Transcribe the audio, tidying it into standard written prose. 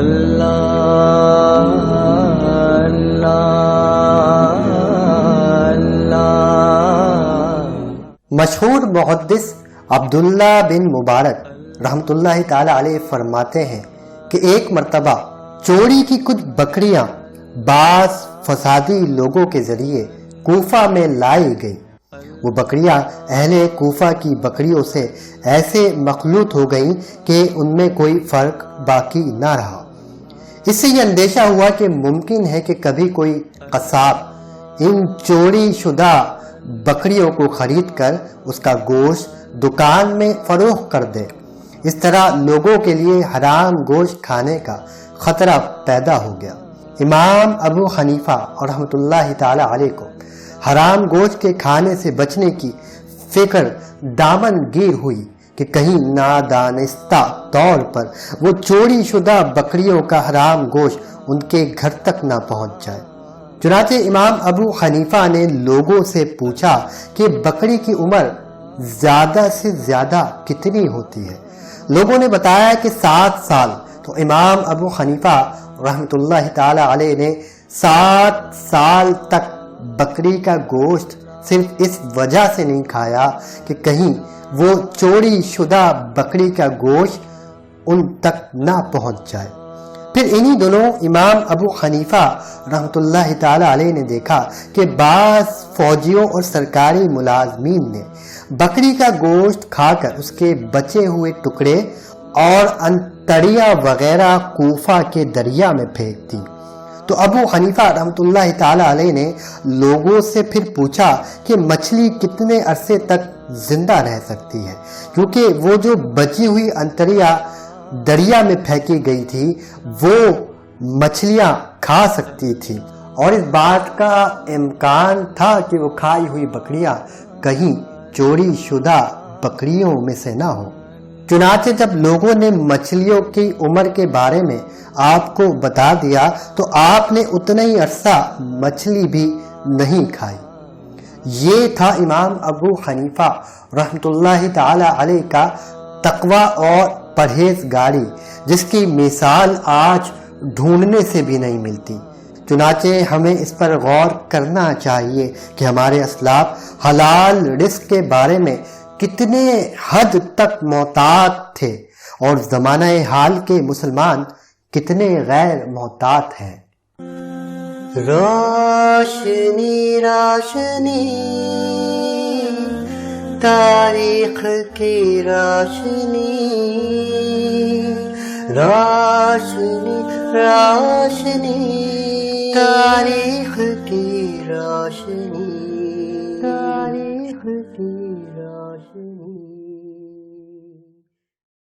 اللہ اللہ اللہ۔ مشہور محدث عبداللہ بن مبارک رحمۃ اللہ تعالی علیہ فرماتے ہیں کہ ایک مرتبہ چوری کی کچھ بکریاں بعض فسادی لوگوں کے ذریعے کوفہ میں لائی گئی۔ وہ بکریاں اہل کوفہ کی بکریوں سے ایسے مخلوط ہو گئیں کہ ان میں کوئی فرق باقی نہ رہا۔ اس سے یہ اندیشہ ہوا کہ ممکن ہے کہ کبھی کوئی قصاب ان چوری شدہ بکریوں کو خرید کر اس کا گوشت دکان میں فروخت کر دے۔ اس طرح لوگوں کے لیے حرام گوشت کھانے کا خطرہ پیدا ہو گیا۔ امام ابو حنیفہ اور رحمۃ اللہ تعالی علیہ کو حرام گوشت کے کھانے سے بچنے کی فکر دامن گیر ہوئی کہ کہیں نادانستہ طور پر وہ چوری شدہ بکریوں کا حرام گوشت ان کے گھر تک نہ پہنچ جائے۔ چنانچہ امام ابو حنیفہ نے لوگوں سے پوچھا کہ بکری کی عمر زیادہ سے زیادہ کتنی ہوتی ہے؟ لوگوں نے بتایا کہ 7 سال۔ تو امام ابو حنیفہ رحمۃ اللہ تعالی علیہ نے 7 سال تک بکری کا گوشت صرف اس وجہ سے نہیں کھایا کہ کہیں وہ چوری شدہ بکری کا گوشت ان تک نہ پہنچ جائے۔ پھر انہی دنوں امام ابو حنیفہ رحمۃ اللہ تعالی علیہ نے دیکھا کہ بعض فوجیوں اور سرکاری ملازمین نے بکری کا گوشت کھا کر اس کے بچے ہوئے ٹکڑے اور انتڑیاں وغیرہ کوفہ کے دریا میں پھینک دی۔ تو ابو حنیفہ رحمۃ اللہ تعالی علیہ نے لوگوں سے پھر پوچھا کہ مچھلی کتنے عرصے تک زندہ رہ سکتی ہے، کیونکہ وہ جو بچی ہوئی انتڑیاں دریا میں پھینکی گئی تھی وہ مچھلیاں کھا سکتی تھی، اور اس بات کا امکان تھا کہ وہ کھائی ہوئی بکریاں کہیں چوری شدہ بکریوں میں سے نہ ہو۔ چنانچہ جب لوگوں نے مچھلیوں کی عمر کے بارے میں آپ کو بتا دیا تو آپ نے اتنا ہی عرصہ مچھلی بھی نہیں کھائی۔ یہ تھا امام ابو حنیفہ رحمۃ اللہ تعالی علیہ کا تقوی اور پرہیزگاری، جس کی مثال آج ڈھونڈنے سے بھی نہیں ملتی۔ چنانچہ ہمیں اس پر غور کرنا چاہیے کہ ہمارے اسلاف حلال رزق کے بارے میں کتنے حد تک محتاط تھے اور زمانہ حال کے مسلمان کتنے غیر محتاط ہیں۔ روشنی روشنی تاریخ کی روشنی، روشنی روشنی تاریخ کی روشنی، تاریخ کی روشنی۔